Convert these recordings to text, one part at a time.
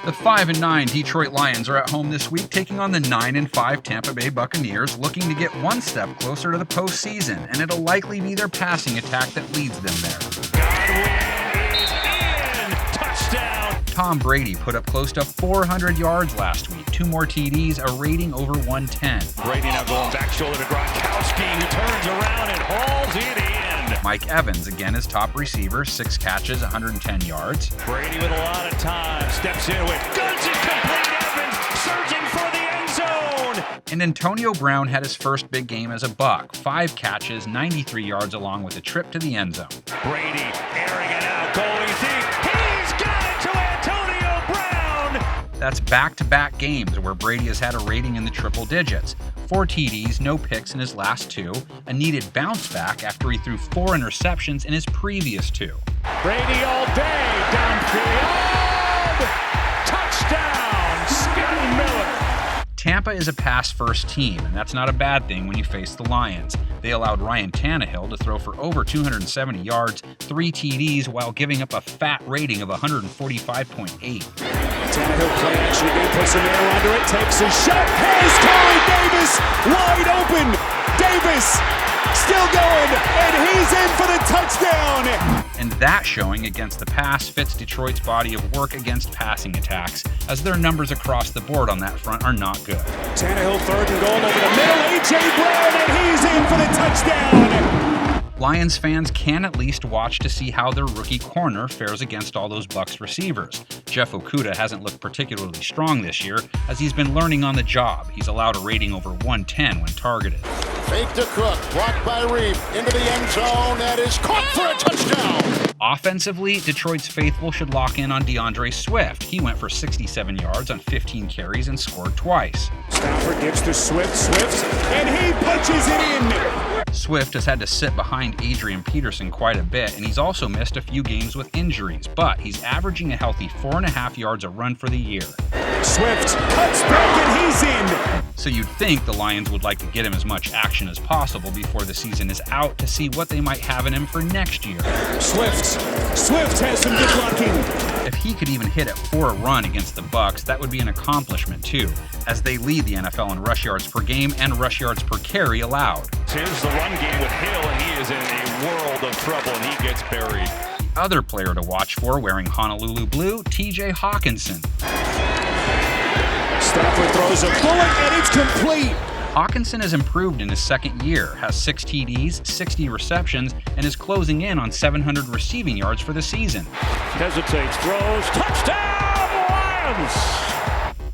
The 5-9 Detroit Lions are at home this week, taking on the 9-5 Tampa Bay Buccaneers, looking to get one step closer to the postseason, and it'll likely be their passing attack that leads them there. Godwin is in! Touchdown! Tom Brady put up close to 400 yards last week, 2 more TDs, a rating over 110. Brady now going back shoulder to Gronkowski, who turns around and hauls it in. Mike Evans, again his top receiver, 6 catches, 110 yards. Brady with a lot of time, steps in with guns incomplete. Evans surging for the end zone. And Antonio Brown had his first big game as a Buck, 5 catches, 93 yards, along with a trip to the end zone. Brady airing it out, going deep. He's got it to Antonio Brown. That's back-to-back games where Brady has had a rating in the triple digits. 4 TDs, no picks in his last 2, a needed bounce back after he threw 4 interceptions in his previous 2. Brady all day, downfield, touchdown, Scotty Miller. Tampa is a pass-first team, and that's not a bad thing when you face the Lions. They allowed Ryan Tannehill to throw for over 270 yards, 3 TDs, while giving up a fat rating of 145.8. Tannehill play action again, puts some air under it, takes a shot, has Corey Davis wide open. Davis still going, and he's in for the touchdown. And that showing against the pass fits Detroit's body of work against passing attacks, as their numbers across the board on that front are not good. Tannehill 3rd and goal over the middle, A.J. Brown, and he's in for the touchdown. Lions fans can at least watch to see how their rookie corner fares against all those Bucs receivers. Jeff Okudah hasn't looked particularly strong this year, as he's been learning on the job. He's allowed a rating over 110 when targeted. Fake to Cook, blocked by Reeve, into the end zone, that is caught for a touchdown! Offensively, Detroit's faithful should lock in on DeAndre Swift. He went for 67 yards on 15 carries and scored twice. Stafford gives to Swift, and he punches it in! Swift has had to sit behind Adrian Peterson quite a bit, and he's also missed a few games with injuries, but he's averaging a healthy 4.5 yards a run for the year. Swift cuts back and he's in! So you'd think the Lions would like to get him as much action as possible before the season is out to see what they might have in him for next year. Swift has some good blocking. If he could even hit it for a run against the Bucs, that would be an accomplishment too, as they lead the NFL in rush yards per game and rush yards per carry allowed. Here's the run game with Hill, and he is in a world of trouble, and he gets buried. The other player to watch for wearing Honolulu blue, TJ Hockenson. Stafford throws a bullet, and it's complete. Hockenson has improved in his second year, has 6 TDs, 60 receptions, and is closing in on 700 receiving yards for the season. Hesitates, throws, touchdown, Lions!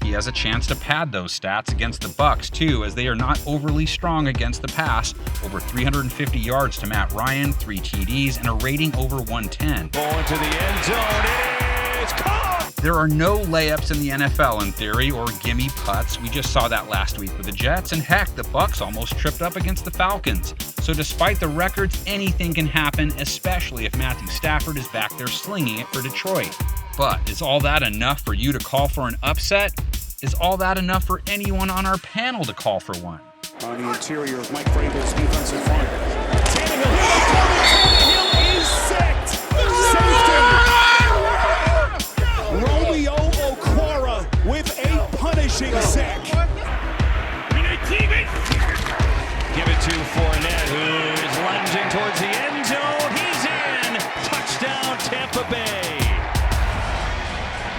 He has a chance to pad those stats against the Bucs too, as they are not overly strong against the pass. Over 350 yards to Matt Ryan, 3 TDs, and a rating over 110. Going to the end zone, it is caught! There are no layups in the NFL in theory, or gimme putts. We just saw that last week with the Jets, and heck, the Bucs almost tripped up against the Falcons. So despite the records, anything can happen, especially if Matthew Stafford is back there slinging it for Detroit. But is all that enough for you to call for an upset? Is all that enough for anyone on our panel to call for one? On the interior of Mike Vrabel's defensive front. Tannehill is sacked. Safety. Romeo Okwara with a punishing sack.